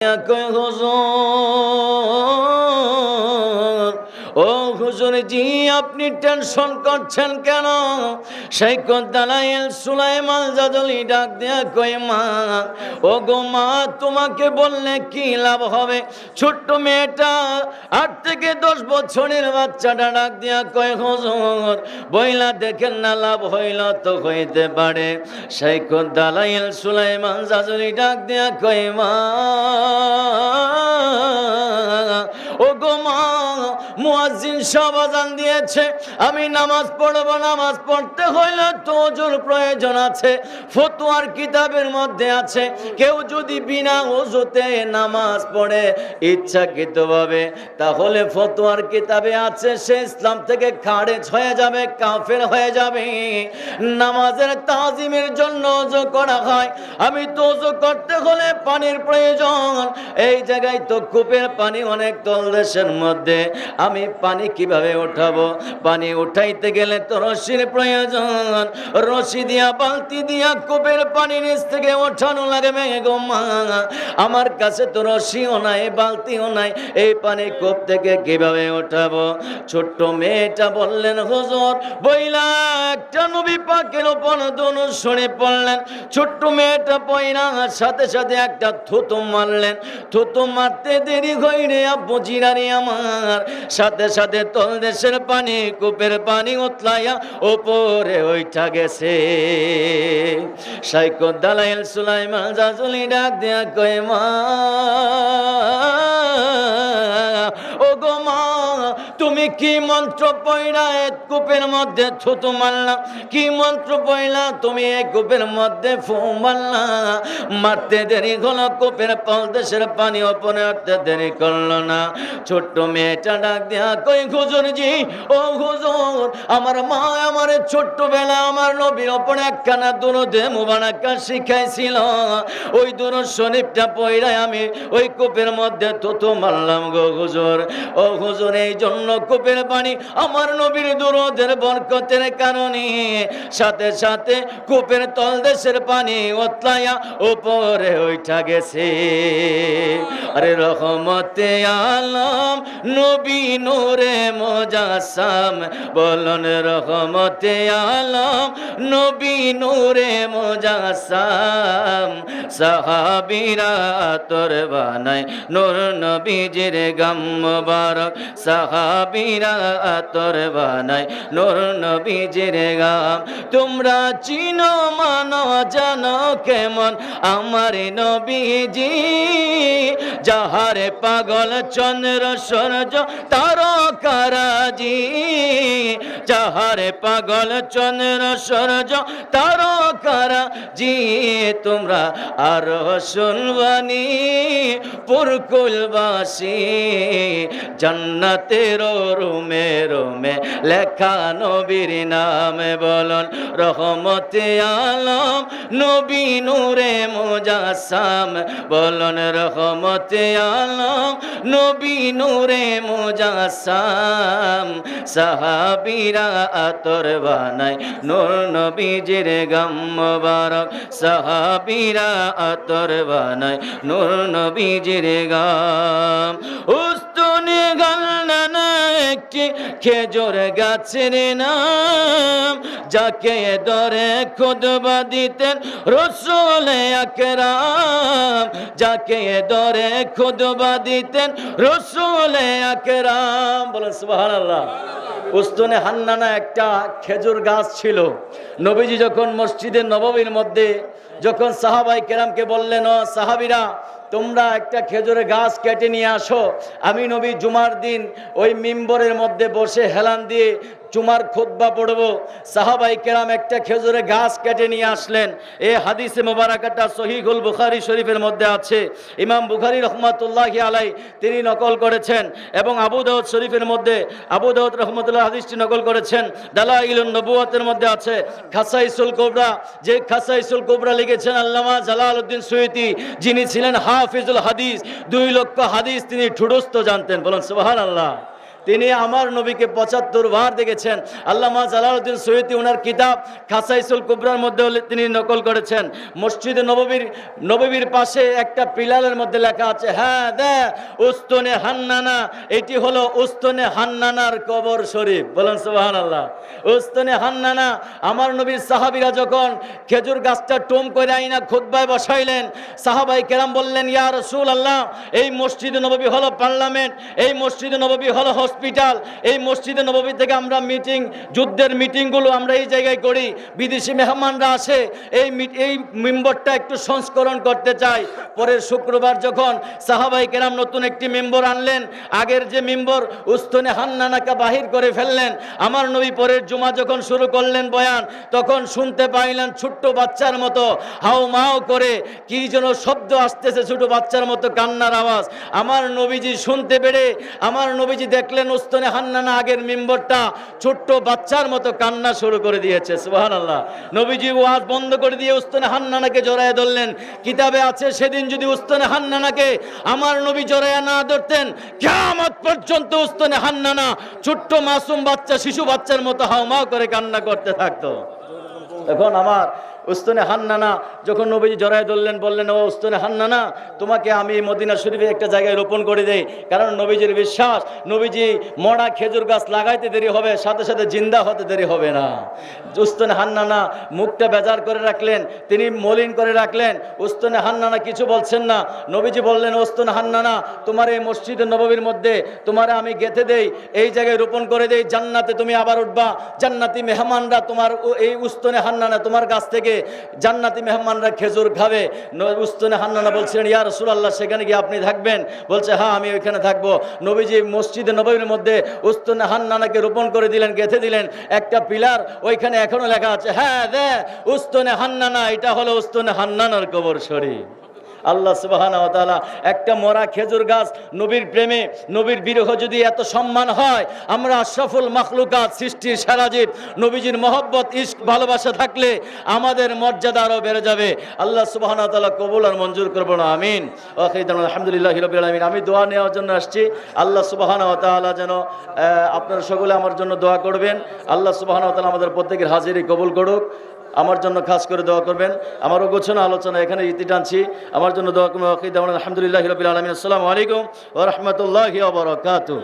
হুজুর, ও হুজুর জি, আপনি টেনশন করছেন কেন? শাইখ দালায়েল সুলাইমান জাজলি ডাক দেয়া কয়, মা, ও গো মা, তোমাকে বললে কি লাভ হবে? ছোট্ট মেয়েটা 8 থেকে 10 বছরের বাচ্চাটা ডাক দেয়া কয়, হুজুর বইলা দেখেন না, লাভ হইল তো হইতে পারে। শাইখ দালায়েল সুলাইমান জাজলি ডাক দেয়া কয়, মা, ও গো মা, মুয়াজ্জিন সাহেব আযান দিয়েছে, আমি নামাজ পড়ব, নামাজ পড়তে হইলে তো ওযুর প্রয়োজন আছে। ফতোয়ার কিতাবের মধ্যে আছে, কেউ যদি বিনা ওযুতে নামাজ পড়ে ইচ্ছাকৃতভাবে, তাহলে ফতোয়ার কিতাবে আছে সে ইসলাম থেকে খারেজ হয়ে যাবে, কাফের হয়ে যাবে। নামাজের তাজিমের জন্য ওযু করা হয়। আমি তো ওযু করতে হলে পানির প্রয়োজন। এই জায়গায় তো কূপের পানি অনেক তলদেশের মধ্যে, আমি পানি কিভাবে উঠাবো? পানি উঠাইতে গেলে তো রশির প্রয়োজন। রশি দিয়া, বালতি দিয়া কূপের পানি নিচ থেকে ওঠানো লাগবে গো মা। আমার কাছে তো রশিও নাই, বালতিও নাই, এই পানি কূপ থেকে কিভাবে উঠাবো? ছোট্ট মেয়েটা বললেন, হুজুর বইলা একটা নবী পাকের উপর দুরূদ পড়লেন। ছোট্ট মেয়েটা পয়না সাথে সাথে একটা থুতু মারলেন। থুতু মারতে দেরি হইরে আব্বু জিরানি আমার, সাথে সাথে তলদেশের পানি, কূপের পানি উতলাইয়া উপরে ওইটা গেছে। শাইখ দালায়েল সুলাইমান জাজলি ডাক দেয়া কয়, মা, ও গো মা, তুমি কি মন্ত্র পড়লা কূপের মধ্যে থুতু মারলা? কি মন্ত্র পড়লা তুমি এই কূপের মধ্যে ফু মারলা? মারতে দেরি হলো, কূপের তলদেশের পানি উপরে উঠতে দেরি করলো না। ছোট্ট মেয়েটা ডাক দেয়া কই, হুজুর জি, ও হুজুর, আমার মা আমার ছোট্টবেলা আমার নবীর ওপর একখানা দুরূদে মুবারাকা শিখাইছিল। ওই দুরূদ শরীফটা পড়াই আমি ওই কূপের মধ্যে থুতু মারলাম গো হুজুর। ও হুজুর, এই জন্য কূপের পানি আমার নবীর দুরূদের বরকতের কারণে সাথে সাথে কূপের তলদেশের পানি উতলাইয়া উপরে ওইটা গেছে। আরে রহমতে আলম নবী নূরে মুজাসসাম, বলুন রহমতে আলম নবী নূরে মুজাসসাম। সাহাবীরা তোর বানায় নূর নবীজির গাম মুবারক, সাহাবীরা তোর বানায় নূর নবীজির গাম। তোমরা চিনো মানো জানো কেমন আমার নবীজি, যাহারে পাগল চন্দ্র সূর্য তারকারাজি, যাহারে পাগল চন্দ্র সূর্য তারকারাজি। তোমরা আরো শুনবানি পুরকুলবাসী, জান্নাতের রুমে রুমে লেখা নবীর নামে, বলুন রহমতে আলম নবী নূরে মুজাসসাম, বলুন রহমতে আলম নবী নূরে মুজাসসাম। সাহাবীরা আতর বানায় নূর নবীজির গাম মুবারক, সাহাবীরা আতর বানায় নূর নবীজির গাম। উস্তুনে গালনা একটি খেজুর গাছের নাম, যাকে ধরে খুতবা দিতেন রাসূল আকরাম, যাকে ধরে খুতবা দিতেন রাসূল আকরাম। বলেন সুবহানাল্লাহ। উস্তুনে হান্নানা একটা খেজুর গাছ ছিল। নবীজি যখন মসজিদে নববীর মধ্যে যখন সাহাবায়ে কেরামকে বললেন, ও সাহাবীরা, তোমরা একটা খেজুরের গাছ কেটে নিয়ে আসো, আমি নবী জুমার দিন ওই মিম্বরের মধ্যে বসে হেলান দিয়ে জুমার খুতবা পড়ব। সাহাবায়ে কেরাম একটা খেজুরের গাছ কেটে নিয়ে আসলেন। এই হাদিসে মুবারাকাটা সহিহুল বুখারী শরীফের মধ্যে আছে। ইমাম বুখারী রহমাতুল্লাহি আলাইহি তিনি নকল করেছেন, এবং আবু দাউদ শরীফের মধ্যে আবু দাউদ রহমাতুল্লাহ হাদিসটি নকল করেছেন। দালাইলুন নবুওয়াতের মধ্যে আছে। খাসাইসুল কুবরা, যে খাসাইসুল কুবরা লিখেছেন আল্লামা জালালউদ্দিন সুয়ুতী, যিনি ছিলেন হাফিজুল হাদিস, 2 লক্ষ হাদিস তিনি ঠুডস্থ জানতেন। বলেন সুবহানাল্লাহ। তিনি আমার নবীকে ৭৫ বার দেখেছেন। আল্লামা জালালউদ্দিন সৈয়দী ওনার কিতাব খাসাইসুল কুবরার মধ্যে তিনি নকল করেছেন। মসজিদে নববীর পাশে একটা পিলারের মধ্যে লেখা আছে, হ্যাঁ দে উস্তনে হান্নানা, এটি হলো উস্তনে হান্নানার কবর শরীফ। বলেন সুবহানাল্লাহ। উস্তনে হান্নানা, আমার নবীর সাহাবীরা যখন খেজুর গাছটা টুম করে আইনা খুতবায় বসাইলেন, সাহাবাই কেরাম বললেন, ইয়া রাসূলুল্লাহ, এই মসজিদে নববী হলো পার্লামেন্ট, এই মসজিদে নববী হলো হসপিটাল, এই মসজিদে নববী থেকে আমরা মিটিং, যুদ্ধের মিটিংগুলো আমরা এই জায়গায় করি, বিদেশি মেহমানরা আসে, এই মেম্বরটা একটু সংস্করণ করতে চাই। পরের শুক্রবার যখন সাহাবাই কেরাম নতুন একটি মেম্বর আনলেন, আগের যে মেম্বর উস্তনে হান্নানাকে বাহির করে ফেললেন। আমার নবী পরের জুমা যখন শুরু করলেন বয়ান, তখন শুনতে পাইলেন ছোট্ট বাচ্চার মতো হাউ মাউ করে কি যেন শব্দ আসতেছে, ছোট বাচ্চার মতো কান্নার আওয়াজ। আমার নবীজি শুনতে পেরে আমার নবীজি দেখলেন উস্তনে হান্নানা আগের মেম্বরটা ছোট্ট বাচ্চার মতো কান্না শুরু করে দিয়েছে। সুবহানাল্লাহ। নবীজি ওয়াজ বন্ধ করে দিয়ে উস্তনে হান্নানাকে জড়ায় ধরলেন। কিতাবে আছে, সেদিন যদি উস্তনে হান্নানাকে আমার নবী জড়ায় না ধরতেন, কিয়ামত পর্যন্ত উস্তনে হান্নানা ছোট্ট মাসুম বাচ্চা, শিশু বাচ্চার মতো হাউমাউ করে কান্না করতে থাকতো। এখন আমার উস্তনে হান্নানা যখন নবীজি জড়ায় ধরলেন, বললেন, ও উস্তনে হান্নানা, তোমাকে আমি মদিনা শরীফে একটা জায়গায় রোপণ করে দেই। কারণ নবীজির বিশ্বাস, নবীজি মরা খেজুর গাছ লাগাইতে দেরি হবে, সাথে সাথে জিন্দা হতে দেরি হবে না। উস্তনে হান্নানা মুখটা বেজার করে রাখলেন, তিনি মলিন করে রাখলেন। উস্তনে হান্নানা কিছু বলছেন না। নবীজি বললেন, উস্তনে হান্নানা, তোমার এই মসজিদে নববীর মধ্যে তোমারে আমি গেঁথে দেই, এই জায়গায় রোপণ করে দেই, জান্নাতে তুমি আবার উঠবা, জান্নাতি মেহমানরা তোমার এই উস্তনে হান্নানা তোমার গাছ থেকে জান্নাতি মেহমানরা খেজুর খাবে। উস্তনে হান্নানা বলছিলেন, ইয়া রাসূলুল্লাহ, সেখানে গিয়ে আপনি থাকবেন? বলছে, হ্যাঁ আমি ওইখানে থাকবো। নবীজি মসজিদে নববীর মধ্যে উস্তনে হান্নানাকে রোপণ করে দিলেন, গেঁথে দিলেন একটা পিলার, ওইখানে এখনো লেখা আছে, হ্যাঁ দে উস্তনে হান্নানা, এটা হলো উস্তনে হান্নানার কবর শরীফ। আল্লাহ সুবহানাহু ওয়া তাআলা একটা মরা খেজুর গাছ, নবীর প্রেমে, নবীর বিরহ যদি এত সম্মান হয়, আমরা আশরাফুল মাখলুকাত, সৃষ্টির সারা জীব, নবীজির মহব্বত, ইশক, ভালোবাসা থাকলে আমাদের মর্যাদা আরও বেড়ে যাবে। আল্লাহ সুবহানাহু ওয়া তাআলা কবুল আর মঞ্জুর করবো না, আমিন। আলহামদুলিল্লাহি রাব্বিল আলামিন। আমি দোয়া নেওয়ার জন্য আসছি। আল্লাহ সুবহানাহু ওয়া তাআলা যেন আপনারা সকলে আমার জন্য দোয়া করবেন। আল্লাহ সুবহানাহু ওয়া তাআলা আমাদের প্রত্যেকের হাজিরি কবুল করুক। আমার জন্য খাস করে দোয়া করবেন। আমার গোছানো আলোচনা এখানে ইতি টানছি। আমার জন্য দোয়া করবেন। আলহামদুলিল্লাহি রাব্বিল আলামিন। আসসালামু আলাইকুম ওয়া রাহমাতুল্লাহি ওয়া বারাকাতুহু।